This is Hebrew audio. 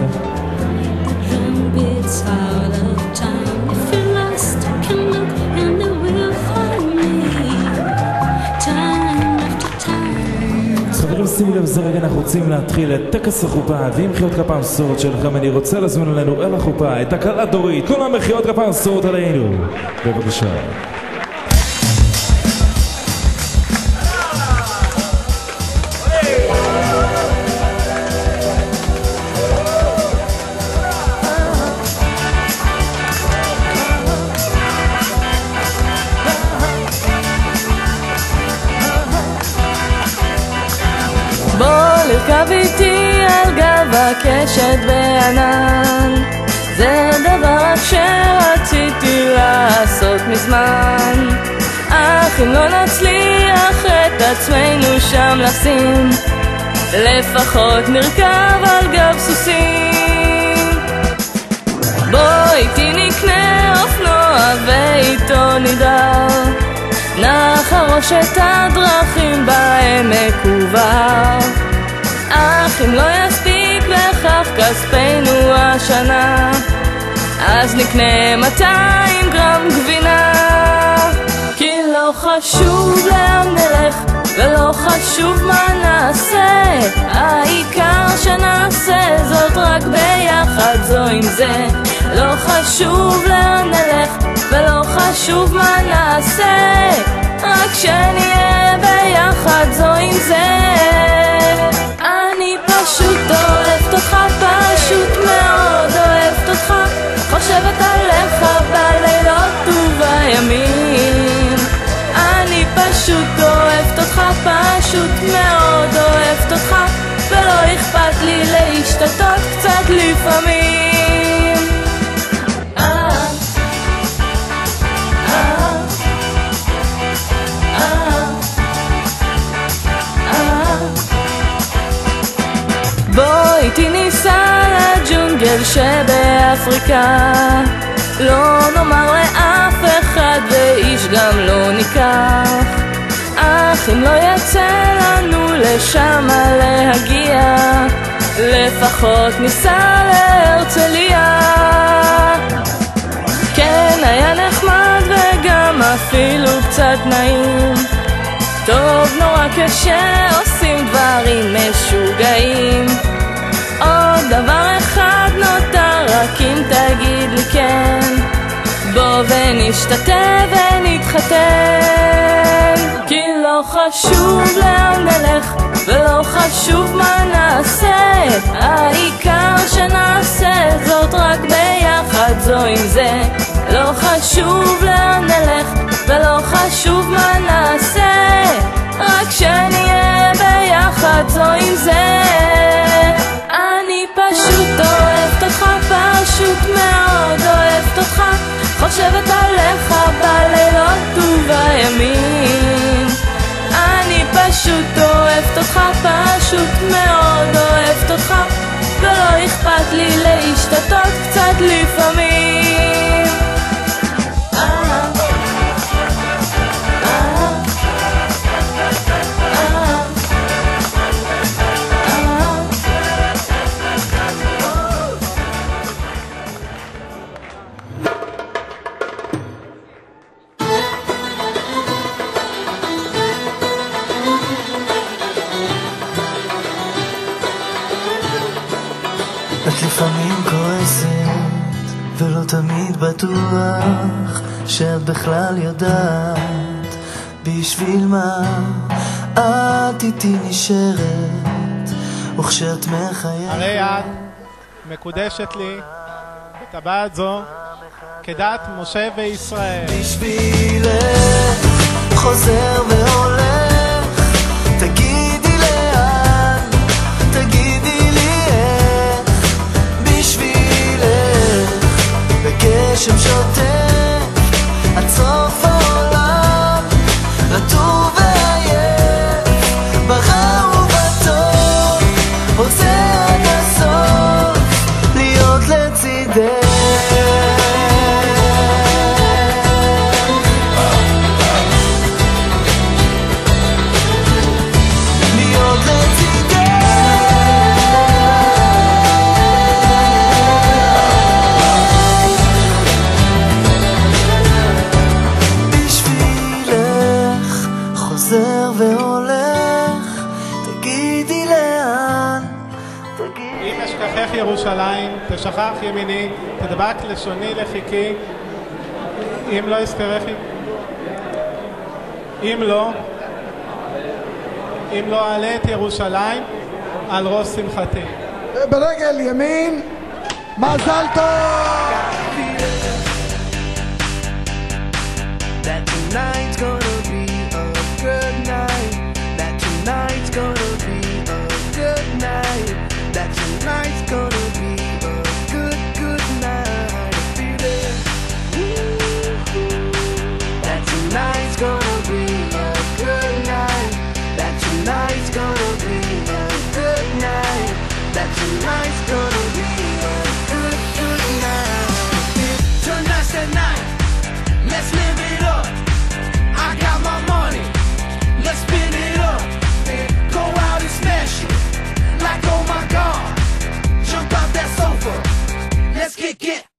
יפה. חברים, שימו לב, זה רגע אנחנו רוצים להתחיל את טקס החופה ומחיאות כפיים סורת שלכם. אני רוצה להזמין עלינו אל החופה את הכלה דורית. כולם מחיאות כפיים סורת עלינו, בבקשה. לרכב איתי על גב הקשת בענן, זה דבר שרציתי לעשות מזמן. אך אם לא נצליח את עצמנו שם לשים, לפחות נרכב על גב סוסים. בוא איתי נקנה אופנוע ואיתו נדע, נחרוש את הדרכים בעמק ובהר. אך אם לא יספיק לכך כספנו השנה, אז נקנה 200 גרם גבינה. כי לא חשוב לאן נלך ולא חשוב מה נעשה, העיקר שנעשה זאת רק ביחד זו עם זה. לא חשוב לאן נלך ולא חשוב מה נעשה, רק שנהיה ביחד זו עם זה. אני פשוט אוהבת אותך, פשוט מאוד אוהבת אותך, חושבת עליך בלילות ובימים. אני פשוט אוהבת אותך, פשוט מאוד אוהבת אותך, ולא אכפת לי להשתתות קצת לפעמים. בוא איתי ניסע לג'ונגל שבאפריקה, לא נאמר לאף אחד ואיש גם לא ניקח. אך אם לא יצא לנו לשם להגיע, לפחות ניסע להרצליה. כן, היה נחמד וגם אפילו קצת נעים, טוב נורא כשעושים דברים משוגעים. עוד דבר אחד נותר, רק אם תגיד לי כן, בוא ונשתתף ונתחתן. כי לא חשוב לאן נלך ולא חשוב מה נעשה, העיקר שנעשה זאת רק ביחד זו עם זה. לא חשוב לאן נלך ולא חשוב מה נעשה, רק שנהיה ביחד זו עם זה. אני פשוט אוהבת אותך, פשוט מאוד אוהבת אותך, חושבת עליך בלילות ובימים. אני פשוט אוהבת אותך, פשוט מאוד אוהבת אותך, ולא אכפת לי להשתתות קצת לפעמים. את לפעמים כועסת ולא תמיד בטוח שאת בכלל יודעת בשביל מה את איתי נשארת וכשאת מחייבת. הרי את מקודשת לי בטבעת זו כדת משה וישראל. בשבילך חוזר והולך, תגידי לאן, תגידי לי איך. בשבילך בגשם שוטף עד סוף העולם, רטוב ועייף, ברע ובטוב, רוצה עד הסוף להיות לצידך. אם אשכחך ירושלים, תשכח ימיני, תדבק לשוני לחיקי, אם לא אזכרך, אם לא אעלה את ירושלים על ראש שמחתי. ברגל ימין, מזל טוב! That tonight's gonna be a good night. That tonight's gonna be a good night. That tonight's gonna be a good night. I feel it. That tonight's gonna be a good night. That tonight's gonna be a good night. That tonight's gonna be a good night. Tonight's the night. Let's live it up. I got my money. Let's spin it up. Go out and smash it. Like oh my God. Jump out that sofa. Let's kick it.